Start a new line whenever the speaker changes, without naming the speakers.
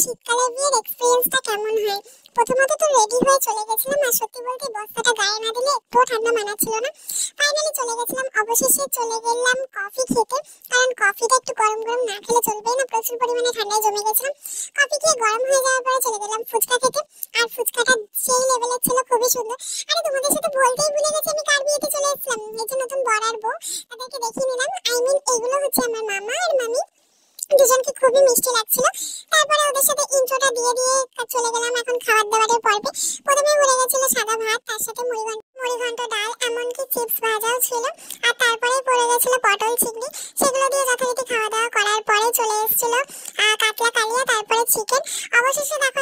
শীতকালে বিয়ের এক্সপেরিয়েন্সটা কেমন হয়। প্রথমত তো রেডি হয়ে চলে গেছিলাম, আর সত্যি বলতে বস্তাটা গায়ে না দিলে একটুও ঠান্ডা মানাচ্ছিল না। ফাইনালি চলে গেছিলাম, অবশেষে চলে গেলাম কফি খেতে, কারণ কফিটা একটু গরম গরম না খেলে চলবে না, প্রচুর পরিমাণে ঠান্ডায় জমে গেছিলাম। কফি খেয়ে গরম হয়ে যাওয়ার পরে চলে গেলাম ফুচকা খেতে, আর ফুচকাটা সেই লেভেলের ছিল, খুবই সুন্দর। আরে তোমাদের সাথে বলতেই ভুলে গেছি, আমি কার বিয়েতে চলে এসেছিলাম। এই যে নতুন বর আর বউ, তাদেরকে দেখিয়ে নিলাম। আই মিন এগুলো হচ্ছে আমার মামা আর মামি, দুজনকে খুবই মিষ্টি লাগছিল। তারপরে ওদের সাথে ইন্ট্রোটা দিয়ে দিয়ে চলে গেলাম এখন খাবার দাবারের পর্বে। প্রথমে হয়ে গেছিল সাদা ভাত, তার সাথে মুড়ি ঘন্ট ডাল, এমনকি চিপস ভাজাও ছিল। আর তারপরে পড়ে গেছিল পটল চিংড়ি। সেগুলো দিয়ে যথারীতি খাওয়া দাওয়া করার পরে চলে এসেছিল কাতলা কালিয়া, তারপরে চিকেন। অবশেষে দেখো